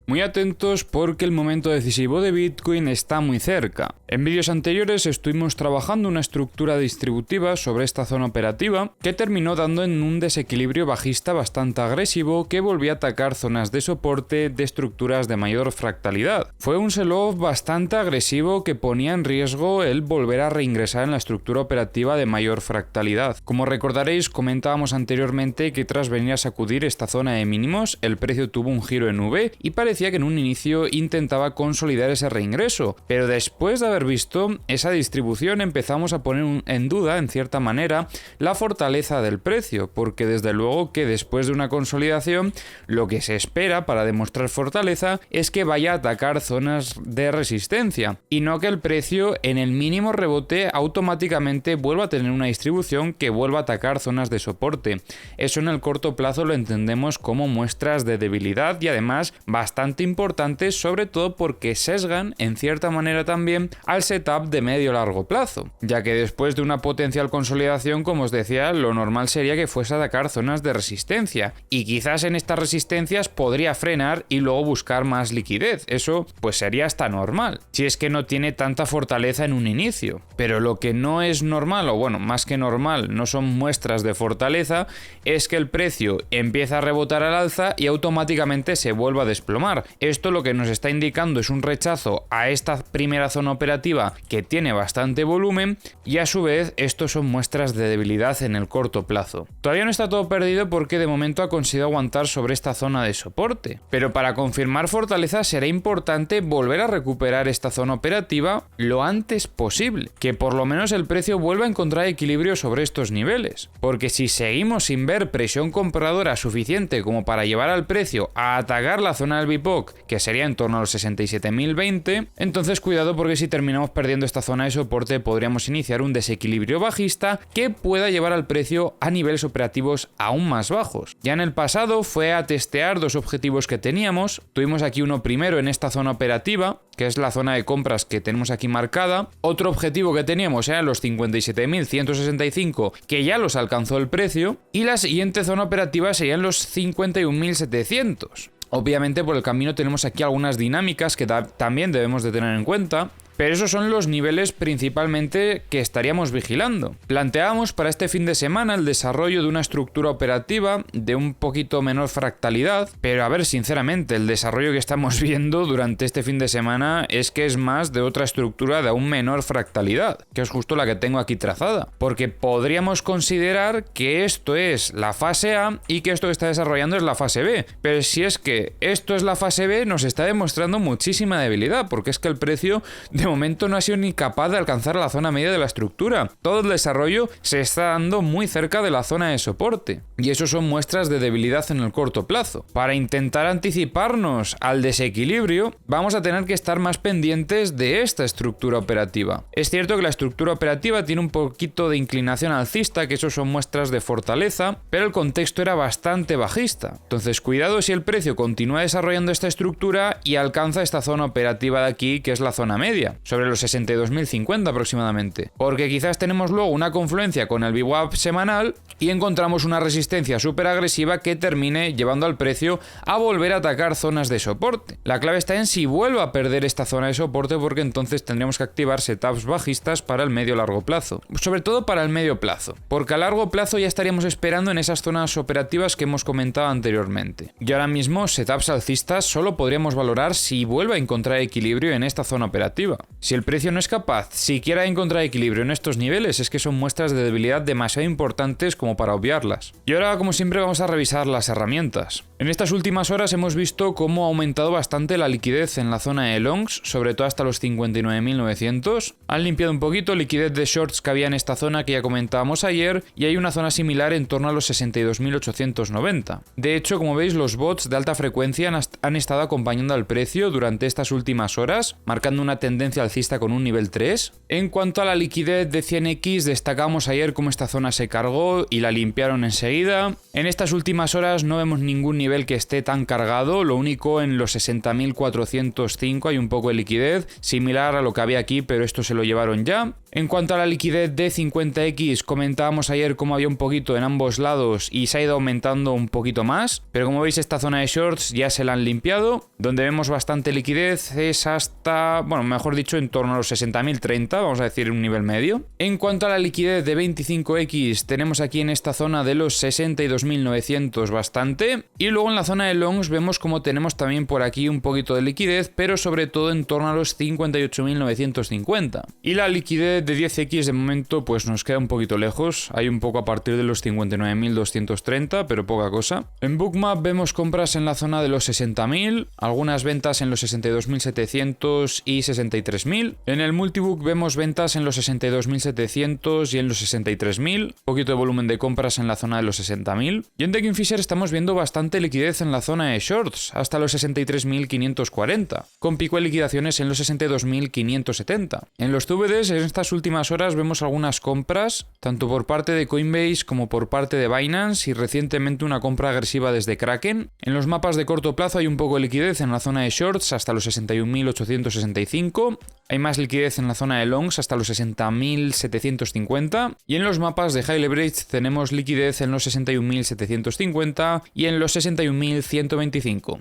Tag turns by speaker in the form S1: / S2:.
S1: Muy atentos porque el momento decisivo de Bitcoin está muy cerca. En vídeos anteriores estuvimos trabajando una estructura distributiva sobre esta zona operativa que terminó dando en un desequilibrio bajista bastante agresivo que volvió a atacar zonas de soporte de estructuras de mayor fractalidad. Fue un sell-off bastante agresivo que ponía en riesgo el volver a reingresar en la estructura operativa de mayor fractalidad. Como recordaréis, comentábamos anteriormente que tras venir a sacudir esta zona de mínimos, el precio tuvo un giro en V y parecía que en un inicio intentaba consolidar ese reingreso, pero después de haber visto esa distribución empezamos a poner en duda, en cierta manera, la fortaleza del precio, porque desde luego que después de una consolidación lo que se espera para demostrar fortaleza es que vaya a atacar zonas de resistencia y no que el precio en el mínimo rebote automáticamente vuelva a tener una distribución que vuelva a atacar zonas de soporte. Eso en el corto plazo lo entendemos como muestras de debilidad y además bastante importantes, sobre todo porque sesgan en cierta manera también al setup de medio largo plazo, ya que después de una potencial consolidación, como os decía, lo normal sería que fuese a atacar zonas de resistencia y quizás en estas resistencias podría frenar y luego buscar más liquidez. Eso pues sería hasta normal, si es que no tiene tanta fortaleza en un inicio. Pero lo que no es normal, o bueno, más que normal, no son muestras de fortaleza, es que el precio empieza a rebotar al alza y automáticamente se vuelva a desplomar. Esto lo que nos está indicando es un rechazo a esta primera zona operativa que tiene bastante volumen y a su vez estos son muestras de debilidad en el corto plazo. Todavía no está todo perdido porque de momento ha conseguido aguantar sobre esta zona de soporte, pero para confirmar fortaleza será importante volver a recuperar esta zona operativa lo antes posible, que por lo menos el precio vuelva a encontrar equilibrio sobre estos niveles, porque si seguimos sin ver presión compradora suficiente como para llevar al precio a atacar la zona del BIPOC, que sería en torno a los 67.020, entonces cuidado porque si terminamos perdiendo esta zona de soporte podríamos iniciar un desequilibrio bajista que pueda llevar al precio a niveles operativos aún más bajos. Ya en el pasado fue a testear dos objetivos que teníamos, tuvimos aquí uno primero en esta zona operativa, que es la zona de compras que tenemos aquí marcada. Otro objetivo que teníamos era los 57.165, que ya los alcanzó el precio, y la siguiente zona operativa serían los 51.700. Obviamente por el camino tenemos aquí algunas dinámicas que también debemos de tener en cuenta, pero esos son los niveles principalmente que estaríamos vigilando. Planteábamos para este fin de semana el desarrollo de una estructura operativa de un poquito menor fractalidad, pero a ver, sinceramente, el desarrollo que estamos viendo durante este fin de semana es que es más de otra estructura de aún menor fractalidad, que es justo la que tengo aquí trazada, porque podríamos considerar que esto es la fase A y que esto que está desarrollando es la fase B, pero si es que esto es la fase B nos está demostrando muchísima debilidad, porque es que el precio de momento no ha sido ni capaz de alcanzar la zona media de la estructura. Todo el desarrollo se está dando muy cerca de la zona de soporte y eso son muestras de debilidad en el corto plazo. Para intentar anticiparnos al desequilibrio vamos a tener que estar más pendientes de esta estructura operativa. Es cierto que la estructura operativa tiene un poquito de inclinación alcista, que eso son muestras de fortaleza, pero el contexto era bastante bajista. Entonces cuidado si el precio continúa desarrollando esta estructura y alcanza esta zona operativa de aquí, que es la zona media, sobre los 62.050 aproximadamente, porque quizás tenemos luego una confluencia con el VWAP semanal y encontramos una resistencia súper agresiva que termine llevando al precio a volver a atacar zonas de soporte. La clave está en si vuelve a perder esta zona de soporte, porque entonces tendríamos que activar setups bajistas para el medio largo plazo, sobre todo para el medio plazo, porque a largo plazo ya estaríamos esperando en esas zonas operativas que hemos comentado anteriormente. Y ahora mismo setups alcistas solo podríamos valorar si vuelve a encontrar equilibrio en esta zona operativa. Si el precio no es capaz siquiera de encontrar equilibrio en estos niveles, es que son muestras de debilidad demasiado importantes como para obviarlas. Y ahora, como siempre, vamos a revisar las herramientas. En estas últimas horas hemos visto cómo ha aumentado bastante la liquidez en la zona de longs, sobre todo hasta los 59.900. Han limpiado un poquito liquidez de shorts que había en esta zona que ya comentábamos ayer, y hay una zona similar en torno a los 62.890. De hecho, como veis, los bots de alta frecuencia han estado acompañando al precio durante estas últimas horas, marcando una tendencia alcista con un nivel 3. En cuanto a la liquidez de 100x, destacamos ayer cómo esta zona se cargó y la limpiaron enseguida. En estas últimas horas no vemos ningún nivel que esté tan cargado, lo único en los 60.405 hay un poco de liquidez, similar a lo que había aquí, pero esto se lo llevaron ya. En cuanto a la liquidez de 50X, comentábamos ayer cómo había un poquito en ambos lados y se ha ido aumentando un poquito más, pero como veis esta zona de shorts ya se la han limpiado. Donde vemos bastante liquidez es hasta, bueno, mejor dicho, en torno a los 60.030, vamos a decir un nivel medio. En cuanto a la liquidez de 25X, tenemos aquí en esta zona de los 62.900 bastante, y luego en la zona de longs vemos como tenemos también por aquí un poquito de liquidez, pero sobre todo en torno a los 58.950. Y la liquidez de 10X de momento pues nos queda un poquito lejos, hay un poco a partir de los 59.230, pero poca cosa. En Bookmap vemos compras en la zona de los 60.000, algunas ventas en los 62.700 y 63.000. En el Multibook vemos ventas en los 62.700 y en los 63.000, poquito de volumen de compras en la zona de los 60.000. Y en The Kingfisher estamos viendo bastante liquidez en la zona de shorts, hasta los 63.540, con pico de liquidaciones en los 62.570. En los CVDs, en estas últimas horas vemos algunas compras, tanto por parte de Coinbase como por parte de Binance, y recientemente una compra agresiva desde Kraken. En los mapas de corto plazo hay un poco de liquidez en la zona de shorts hasta los 61.865, hay más liquidez en la zona de longs hasta los 60.750, y en los mapas de high leverage tenemos liquidez en los 61.750 y en los 61.125.